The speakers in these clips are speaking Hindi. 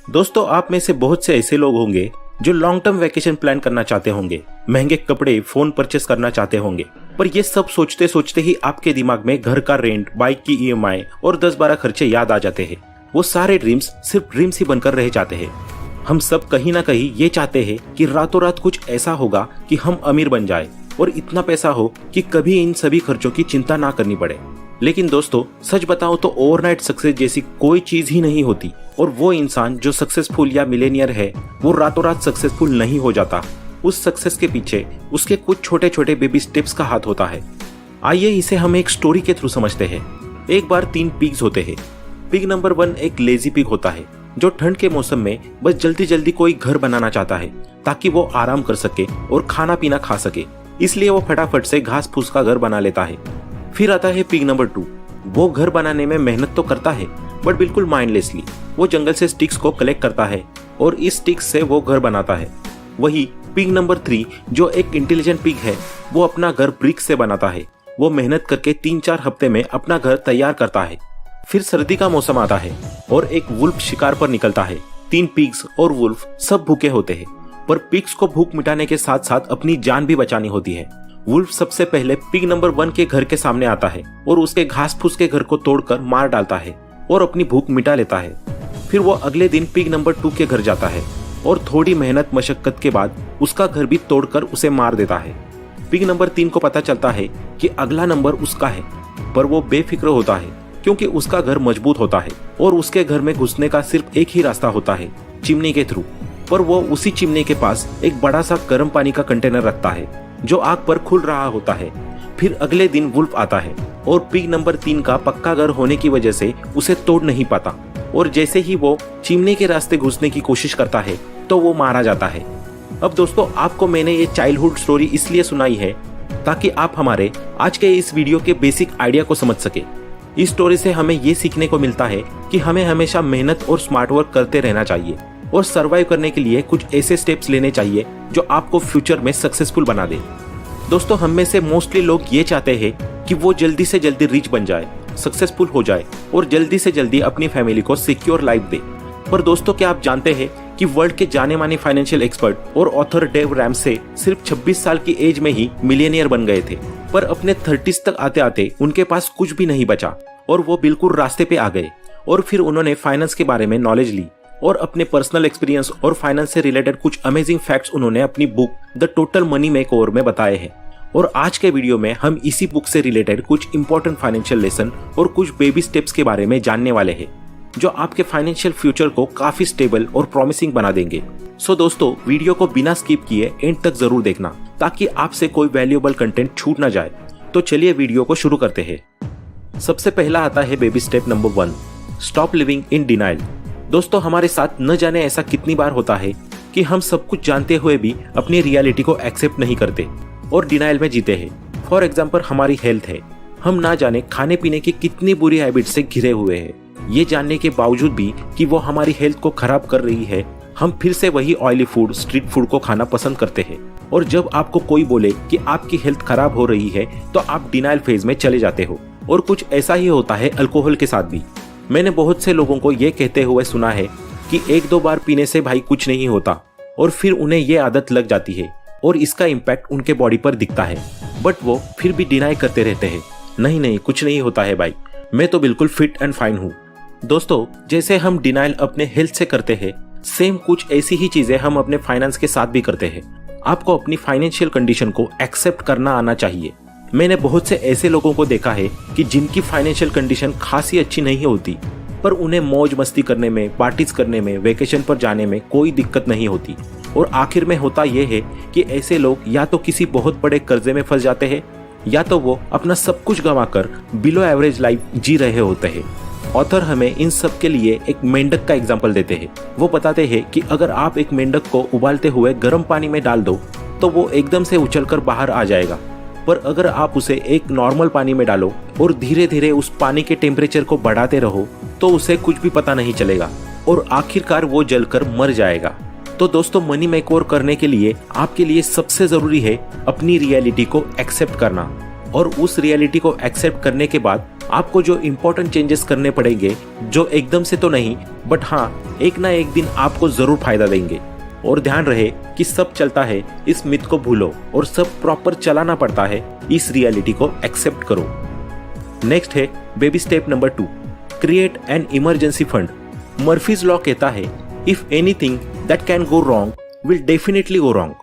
दोस्तों, आप में से बहुत से ऐसे लोग होंगे जो लॉन्ग टर्म वैकेशन प्लान करना चाहते होंगे, महंगे कपड़े, फोन परचेस करना चाहते होंगे, पर ये सब सोचते सोचते ही आपके दिमाग में घर का रेंट, बाइक की ईएमआई और 10-12 खर्चे याद आ जाते हैं। वो सारे ड्रीम्स सिर्फ ड्रीम्स ही बनकर रह जाते हैं। हम सब कहीं ना कहीं ये चाहते हैं कि रातों रात कुछ ऐसा होगा कि हम अमीर बन जाए और इतना पैसा हो कि कभी इन सभी खर्चों की चिंता ना करनी पड़े। लेकिन दोस्तों, सच बताओ तो ओवरनाइट सक्सेस जैसी कोई चीज ही नहीं होती, और वो इंसान जो सक्सेसफुल या मिलेनियर है वो रातों रात सक्सेसफुल नहीं हो जाता। उस सक्सेस के पीछे उसके कुछ छोटे छोटे बेबी स्टेप्स का हाथ होता है। आइए इसे हम एक स्टोरी के थ्रू समझते हैं। एक बार 3 पिग्स होते हैं। पिग नंबर 1 एक लेजी पिग होता है जो ठंड के मौसम में बस जल्दी जल्दी कोई घर बनाना चाहता है ताकि वो आराम कर सके और खाना पीना खा सके। इसलिए वो फटाफट से घास फूस का घर बना लेता है। फिर आता है पिग नंबर 2। वो घर बनाने में मेहनत तो करता है बट बिल्कुल माइंडलेसली। वो जंगल से स्टिक्स को कलेक्ट करता है और इस स्टिक्स से वो घर बनाता है। वही पिग नंबर 3 जो एक इंटेलिजेंट पिग है, वो अपना घर ब्रिक से बनाता है। वो मेहनत करके 3-4 हफ्ते में अपना घर तैयार करता है। फिर सर्दी का मौसम आता है और एक वुल्फ शिकार पर निकलता है। 3 पिग्स और वुल्फ सब भूखे होते हैं, पर पिग्स को भूख मिटाने के साथ साथ अपनी जान भी बचानी होती है। वुल्फ सबसे पहले पिग नंबर 1 के घर के सामने आता है और उसके घास फूस के घर को तोड़कर मार डालता है और अपनी भूख मिटा लेता है। फिर वो अगले दिन पिग नंबर 2 के घर जाता है और थोड़ी मेहनत मशक्कत के बाद उसका घर भी तोड़कर उसे मार देता है। पिग नंबर 3 को पता चलता है कि अगला नंबर उसका है, पर वो बेफिक्र होता है क्योंकि उसका घर मजबूत होता है और उसके घर में घुसने का सिर्फ एक ही रास्ता होता है, चिमनी के थ्रू। पर वो उसी चिमनी के पास एक बड़ा सा गर्म पानी का कंटेनर रखता है जो आग पर खुल रहा होता है। फिर अगले दिन वुल्फ आता है और पिग नंबर 3 का पक्का घर होने की वजह से उसे तोड़ नहीं पाता, और जैसे ही वो चिमनी के रास्ते घुसने की कोशिश करता है तो वो मारा जाता है। अब दोस्तों, आपको मैंने ये चाइल्डहुड स्टोरी इसलिए सुनाई है ताकि आप हमारे आज के इस वीडियो के बेसिक आइडिया को समझ सके। इस स्टोरी से हमें ये सीखने को मिलता है कि हमें हमेशा मेहनत और स्मार्ट वर्क करते रहना चाहिए और सरवाइव करने के लिए कुछ ऐसे स्टेप्स लेने चाहिए जो आपको फ्यूचर में सक्सेसफुल बना दे। दोस्तों, हम में से मोस्टली लोग ये चाहते हैं कि वो जल्दी से जल्दी रिच बन जाए, सक्सेसफुल हो जाए और जल्दी से जल्दी अपनी फैमिली को सिक्योर लाइफ दे। पर दोस्तों, क्या आप जानते हैं कि वर्ल्ड के जाने माने फाइनेंशियल एक्सपर्ट और ऑथर डेव रैमसे सिर्फ 26 साल की एज में ही मिलियनियर बन गए थे, पर अपने 30s तक आते आते उनके पास कुछ भी नहीं बचा और वो बिल्कुल रास्ते पे आ गए। और फिर उन्होंने फाइनेंस के बारे में नॉलेज ली और अपने पर्सनल एक्सपीरियंस और फाइनेंस से रिलेटेड कुछ अमेजिंग फैक्ट्स उन्होंने अपनी book the total money makeover में बताए हैं। और आज के वीडियो में हम इसी बुक से रिलेटेड कुछ इंपॉर्टेंट फाइनेंशियल लेसन और कुछ बेबी स्टेप्स के बारे में जानने वाले हैं जो आपके फाइनेंशियल फ्यूचर को काफी स्टेबल और प्रॉमिसिंग बना देंगे। सो दोस्तों, वीडियो को बिना स्किप किए एंड तक जरूर देखना ताकि आपसे कोई वैल्यूएबल कंटेंट छूट ना जाए। तो चलिए वीडियो को शुरू करते हैं। सबसे पहला आता है baby step number 1, stop living in denial. दोस्तों, हमारे साथ न जाने ऐसा कितनी बार होता है कि हम सब कुछ जानते हुए भी अपनी रियलिटी को एक्सेप्ट नहीं करते और डिनाइल में जीते हैं। फॉर एग्जाम्पल, हमारी हेल्थ है। हम ना जाने खाने पीने की कितनी बुरी हैबिट से घिरे हुए हैं। ये जानने के बावजूद भी कि वो हमारी हेल्थ को खराब कर रही है, हम फिर से वही ऑयली फूड, स्ट्रीट फूड को खाना पसंद करते हैं। और जब आपको कोई बोले कि आपकी हेल्थ खराब हो रही है तो आप डिनाइल फेज में चले जाते हो। और कुछ ऐसा ही होता है अल्कोहल के साथ भी। मैंने बहुत से लोगों को ये कहते हुए सुना है कि 1-2 बार पीने से भाई कुछ नहीं होता, और फिर उन्हें ये आदत लग जाती है और इसका इम्पैक्ट उनके बॉडी पर दिखता है, बट वो फिर भी डिनाई करते रहते हैं, नहीं नहीं कुछ नहीं होता है भाई, मैं तो बिल्कुल फिट एंड फाइन हूँ। दोस्तों, जैसे हम डिनाइल अपने हेल्थ से करते हैं, सेम कुछ ऐसी ही चीजें हम अपने फाइनेंस के साथ भी करते हैं। आपको अपनी फाइनेंशियल कंडीशन को एक्सेप्ट करना आना चाहिए। मैंने बहुत से ऐसे लोगों को देखा है कि जिनकी फाइनेंशियल कंडीशन खासी अच्छी नहीं होती, पर उन्हें मौज मस्ती करने में, पार्टीज करने में, वेकेशन पर जाने में कोई दिक्कत नहीं होती। और आखिर में होता यह है कि ऐसे लोग या तो किसी बहुत बड़े कर्जे में फंस जाते हैं या तो वो अपना सब कुछ गंवाकर बिलो एवरेज लाइफ जी रहे होते हैं। ऑथर हमें इन सब के लिए एक मेंढक का एग्जाम्पल देते हैं। वो बताते हैं कि अगर आप एक मेंढक को उबालते हुए गर्म पानी में डाल दो तो वो एकदम से उछलकर बाहर आ जाएगा, पर अगर आप उसे एक नॉर्मल पानी में डालो और धीरे धीरे उस पानी के टेम्परेचर को बढ़ाते रहो तो उसे कुछ भी पता नहीं चलेगा और आखिरकार वो जलकर मर जाएगा। तो दोस्तों, मनी मेकओवर करने के लिए आपके लिए सबसे जरूरी है अपनी रियलिटी को एक्सेप्ट करना। और उस रियलिटी को एक्सेप्ट करने के बाद आपको जो इम्पोर्टेंट चेंजेस करने पड़ेंगे, जो एकदम से तो नहीं बट हाँ एक ना एक दिन आपको जरूर फायदा देंगे। और ध्यान रहे कि सब चलता है इस मिथ को भूलो और सब प्रॉपर चलाना पड़ता है इस रियलिटी को एक्सेप्ट करो। नेक्स्ट है baby step number 2, create an emergency fund. Murphy's law कहता है if anything that can go wrong will definitely go wrong,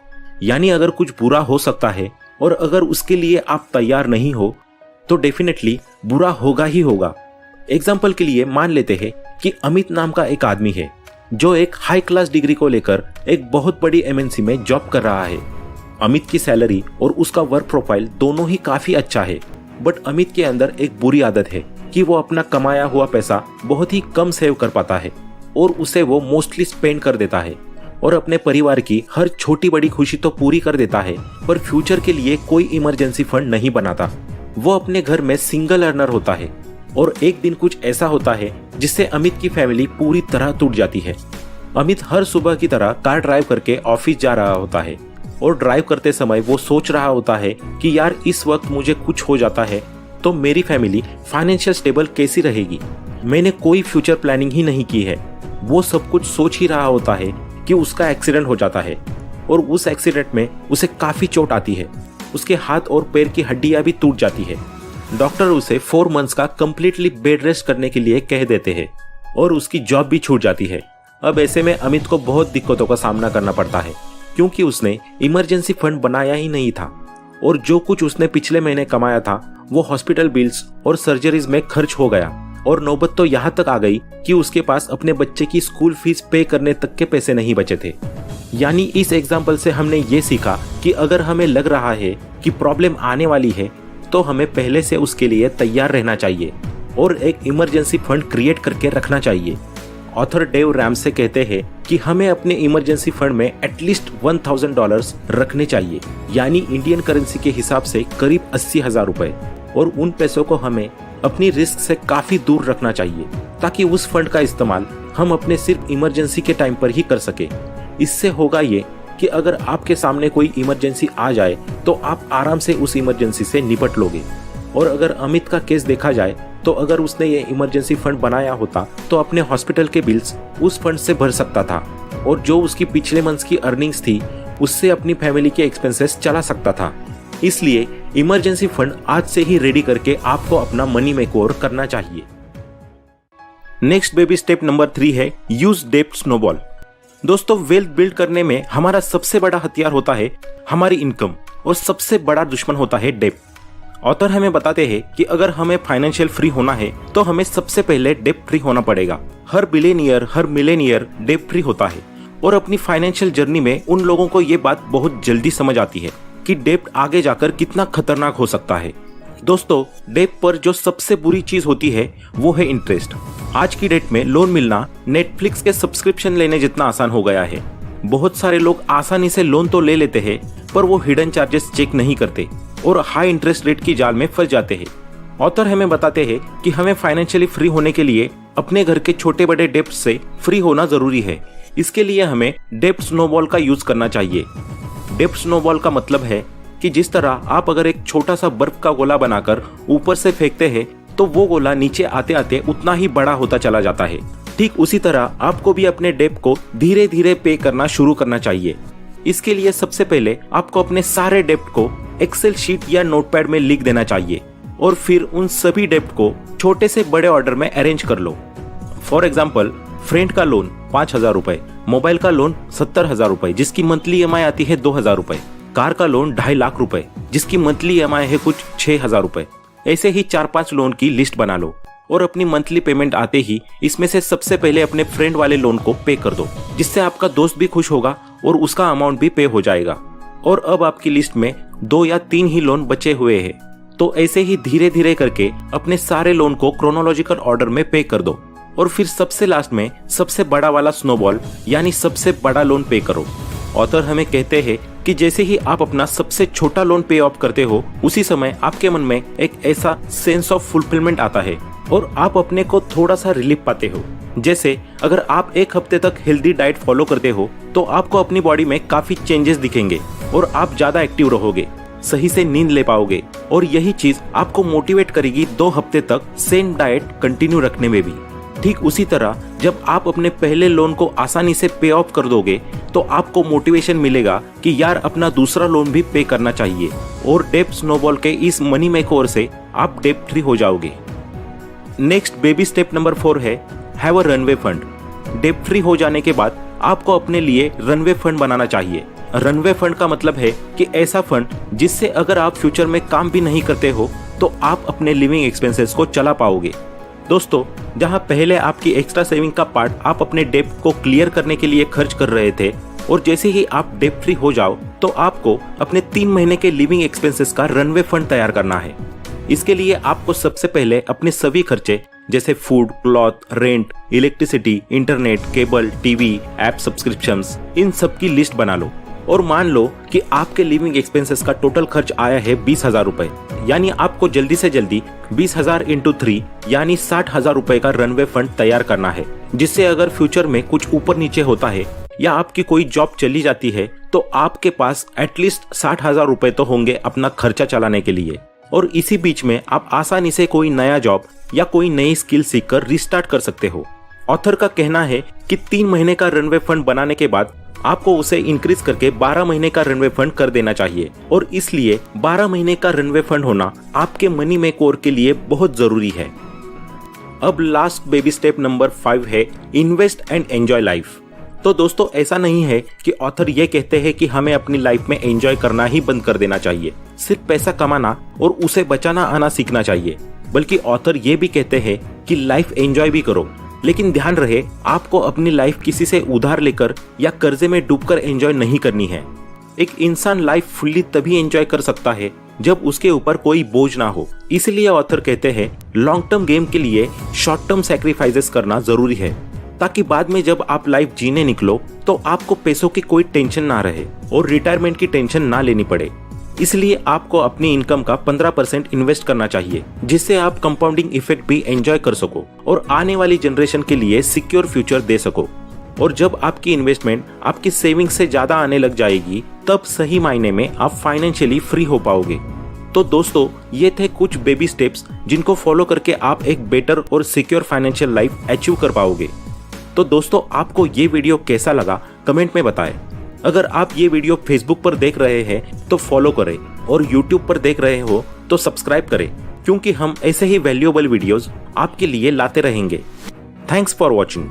यानी अगर कुछ बुरा हो सकता है और अगर उसके लिए आप तैयार नहीं हो तो डेफिनेटली बुरा होगा ही होगा। एग्जाम्पल के लिए मान लेते हैं कि अमित नाम का एक आदमी है जो एक हाई क्लास डिग्री को लेकर एक बहुत बड़ी एमएनसी में जॉब कर रहा है। अमित की सैलरी और उसका वर्क प्रोफाइल दोनों ही काफी अच्छा है, बट अमित के अंदर एक बुरी आदत है कि वो अपना कमाया हुआ पैसा बहुत ही कम सेव कर पाता है और उसे वो मोस्टली स्पेंड कर देता है और अपने परिवार की हर छोटी बड़ी खुशी तो पूरी कर देता है, पर फ्यूचर के लिए कोई इमरजेंसी फंड नहीं बनाता। वो अपने घर में सिंगल अर्नर होता है और एक दिन कुछ ऐसा होता है जिससे अमित की फैमिली पूरी तरह टूट जाती है। अमित हर सुबह की तरह कार ड्राइव करके ऑफिस जा रहा होता है और ड्राइव करते समय वो सोच रहा होता है कि यार इस वक्त मुझे कुछ हो जाता है तो मेरी फैमिली फाइनेंशियल स्टेबल कैसी रहेगी, मैंने कोई फ्यूचर प्लानिंग ही नहीं की है। वो सब कुछ सोच ही रहा होता है कि उसका एक्सीडेंट हो जाता है और उस एक्सीडेंट में उसे काफी चोट आती है, उसके हाथ और पैर की हड्डियां भी टूट जाती है। डॉक्टर उसे 4 मंथ्स का कंप्लीटली बेड रेस्ट करने के लिए कह देते हैं और उसकी जॉब भी छूट जाती है। अब ऐसे में अमित को बहुत दिक्कतों का सामना करना पड़ता है क्योंकि उसने इमरजेंसी फंड बनाया ही नहीं था और जो कुछ उसने पिछले महीने कमाया था वो हॉस्पिटल बिल्स और सर्जरीज में खर्च हो गया और नौबत तो यहाँ तक आ गई कि उसके पास अपने बच्चे की स्कूल फीस पे करने तक के पैसे नहीं बचे थे। यानी इस एग्जाम्पल से हमने ये सीखा कि अगर हमें लग रहा है कि प्रॉब्लम आने वाली है तो हमें पहले से उसके लिए तैयार रहना चाहिए और एक इमरजेंसी फंड क्रिएट करके रखना चाहिए। ऑथर डेव रैमसे कहते हैं कि हमें अपने इमरजेंसी फंड में एटलीस्ट $1000 रखने चाहिए, यानी इंडियन करेंसी के हिसाब से करीब 80,000 रुपए, और उन पैसों को हमें अपनी रिस्क से काफी दूर रखना चाहिए ताकि उस फंड का इस्तेमाल हम अपने सिर्फ इमरजेंसी के टाइम पर ही कर सके। इससे होगा ये कि अगर आपके सामने कोई इमरजेंसी आ जाए तो आप आराम से उस इमरजेंसी से निपट लोगे। और अगर अमित का केस देखा जाए तो अगर उसने ये इमरजेंसी फंड बनाया होता तो अपने हॉस्पिटल के बिल्स उस फंड से भर सकता था और जो उसकी पिछले मंथ्स की अर्निंग्स थी उससे अपनी फैमिली के एक्सपेंसेस चला सकता था। इसलिए इमरजेंसी फंड आज से ही रेडी करके आपको अपना मनी मेकओवर करना चाहिए। नेक्स्ट बेबी स्टेप नंबर 3 है यूज डेब्ट स्नोबॉल। दोस्तों, वेल्थ बिल्ड करने में हमारा सबसे बड़ा हथियार होता है हमारी इनकम और सबसे बड़ा दुश्मन होता है डेब्ट। ऑथर हमें बताते हैं कि अगर हमें फाइनेंशियल फ्री होना है तो हमें सबसे पहले डेब्ट फ्री होना पड़ेगा। हर बिलियनियर, हर मिलेनियर डेब्ट फ्री होता है और अपनी फाइनेंशियल जर्नी में उन लोगों को ये बात बहुत जल्दी समझ आती है कि डेब्ट आगे जाकर कितना खतरनाक हो सकता है। दोस्तों, डेब्ट पर जो सबसे बुरी चीज होती है वो है इंटरेस्ट। आज की डेट में लोन मिलना नेटफ्लिक्स के सब्सक्रिप्शन लेने जितना आसान हो गया है। बहुत सारे लोग आसानी से लोन तो ले लेते हैं पर वो हिडन चार्जेस चेक नहीं करते और हाई इंटरेस्ट रेट की जाल में फंस जाते हैं। ऑथर हमें बताते हैं कि हमें फाइनेंशियली फ्री होने के लिए अपने घर के छोटे बड़े डेब्ट से फ्री होना जरूरी है। इसके लिए हमें डेब्ट स्नोबॉल का यूज करना चाहिए। डेब्ट स्नोबॉल का मतलब है कि जिस तरह आप अगर एक छोटा सा बर्फ का गोला बनाकर ऊपर से फेंकते हैं तो वो गोला नीचे आते आते उतना ही बड़ा होता चला जाता है। ठीक उसी तरह आपको भी अपने डेब्ट को धीरे धीरे पे करना शुरू करना चाहिए। इसके लिए सबसे पहले आपको अपने सारे डेब्ट को एक्सेल शीट या नोटपैड में लिख देना चाहिए और फिर उन सभी डेब्ट को छोटे से बड़े ऑर्डर में अरेंज कर लो। फॉर एग्जाम्पल, फ्रेंड का लोन 5,000 रुपए, मोबाइल का लोन 70,000 रुपए जिसकी मंथली EMI आती है 2,000 रुपए, कार का लोन 2.5 लाख रुपए जिसकी मंथली EMI है कुछ 6,000 रुपए। ऐसे ही 4-5 लोन की लिस्ट बना लो और अपनी मंथली पेमेंट आते ही इसमें से सबसे पहले अपने फ्रेंड वाले लोन को पे कर दो, जिससे आपका दोस्त भी खुश होगा और उसका अमाउंट भी पे हो जाएगा। और अब आपकी लिस्ट में 2 या 3 ही लोन बचे हुए हैं, तो ऐसे ही धीरे धीरे करके अपने सारे लोन को क्रोनोलॉजिकल ऑर्डर में पे कर दो और फिर सबसे लास्ट में सबसे बड़ा वाला स्नोबॉल यानी सबसे बड़ा लोन पे करो। ऑथर हमें कहते हैं कि जैसे ही आप अपना सबसे छोटा लोन पे ऑफ करते हो उसी समय आपके मन में एक ऐसा सेंस ऑफ फुलफिलमेंट आता है और आप अपने को थोड़ा सा रिलीफ पाते हो। जैसे अगर आप 1 हफ्ते तक हेल्दी डाइट फॉलो करते हो तो आपको अपनी बॉडी में काफी चेंजेस दिखेंगे और आप ज्यादा एक्टिव रहोगे। सही से नींद ले पाओगे और यही चीज आपको मोटिवेट करेगी 2 हफ्ते तक सेम डाइट कंटिन्यू रखने में भी। ठीक उसी तरह जब आप अपने पहले लोन को आसानी से पे ऑफ कर दोगे तो आपको मोटिवेशन मिलेगा कि यार अपना दूसरा लोन भी पे करना चाहिए और डेब्ट स्नोबॉल के इस मनी मेकर से आप डेब्ट फ्री हो जाओगे। नेक्स्ट बेबी स्टेप नंबर 4 है हैव अ रनवे फंड। डेब्ट फ्री हो जाने के बाद आपको अपने लिए रनवे फंड बनाना चाहिए। रनवे फंड का मतलब है कि ऐसा फंड जिससे अगर आप फ्यूचर में काम भी नहीं करते हो तो आप अपने लिविंग एक्सपेंसेस को चला पाओगे। दोस्तों, जहां पहले आपकी एक्स्ट्रा सेविंग का पार्ट आप अपने डेब्ट को क्लियर करने के लिए खर्च कर रहे थे और जैसे ही आप डेब्ट फ्री हो जाओ तो आपको अपने 3 महीने के लिविंग एक्सपेंसेस का रनवे फंड तैयार करना है। इसके लिए आपको सबसे पहले अपने सभी खर्चे जैसे food, cloth, rent, electricity, internet, cable, TV, app subscriptions, इन सब की लिस्ट बना लो और मान लो कि आपके लिविंग एक्सपेंसेस का टोटल खर्च आया है 20,000 रुपए। यानी आपको जल्दी से जल्दी 20,000 × 3 यानी 60,000 रुपए का रनवे फंड तैयार करना है, जिससे अगर फ्यूचर में कुछ ऊपर नीचे होता है या आपकी कोई जॉब चली जाती है तो आपके पास एटलीस्ट 60,000 रुपए तो होंगे अपना खर्चा चलाने के लिए। और इसी बीच में आप आसानी से कोई नया जॉब या कोई नई स्किल सीखकर रिस्टार्ट कर सकते हो। ऑथर का कहना है कि 3 महीने का रनवे फंड बनाने के बाद आपको उसे इंक्रीज करके 12 महीने का रनवे फंड कर देना चाहिए और इसलिए 12 महीने का रनवे फंड होना आपके मनी मेकर के लिए बहुत जरूरी है। अब लास्ट बेबी स्टेप नंबर 5 है इन्वेस्ट एंड एंजॉय लाइफ। तो दोस्तों, ऐसा नहीं है कि ऑथर ये कहते हैं कि हमें अपनी लाइफ में एंजॉय करना ही बंद कर देना चाहिए, सिर्फ पैसा कमाना और उसे बचाना आना सीखना चाहिए, बल्कि ऑथर ये भी कहते हैं कि लाइफ एंजॉय भी करो, लेकिन ध्यान रहे आपको अपनी लाइफ किसी से उधार लेकर या कर्जे में डूबकर एंजॉय नहीं करनी है। एक इंसान लाइफ फुल्ली तभी एंजॉय कर सकता है जब उसके ऊपर कोई बोझ ना हो। इसलिए ऑथर कहते हैं लॉन्ग टर्म गेम के लिए शॉर्ट टर्म सैक्रिफाइसेस करना जरूरी है, ताकि बाद में जब आप लाइफ जीने निकलो तो आपको पैसों की कोई टेंशन ना रहे और रिटायरमेंट की टेंशन ना लेनी पड़े। इसलिए आपको अपनी इनकम का 15% इन्वेस्ट करना चाहिए, जिससे आप कंपाउंडिंग इफेक्ट भी एंजॉय कर सको और आने वाली जनरेशन के लिए सिक्योर फ्यूचर दे सको। और जब आपकी इन्वेस्टमेंट आपकी सेविंग से ज्यादा आने लग जाएगी तब सही मायने में आप फाइनेंशियली फ्री हो पाओगे। तो दोस्तों, ये थे कुछ बेबी स्टेप्स जिनको फॉलो करके आप एक बेटर और सिक्योर फाइनेंशियल लाइफ अचीव कर पाओगे। तो दोस्तों, आपको ये वीडियो कैसा लगा कमेंट में बताएं। अगर आप ये वीडियो फेसबुक पर देख रहे हैं तो फॉलो करें और यूट्यूब पर देख रहे हो तो सब्सक्राइब करें, क्योंकि हम ऐसे ही वैल्यूएबल वीडियोस आपके लिए लाते रहेंगे। Thanks for watching.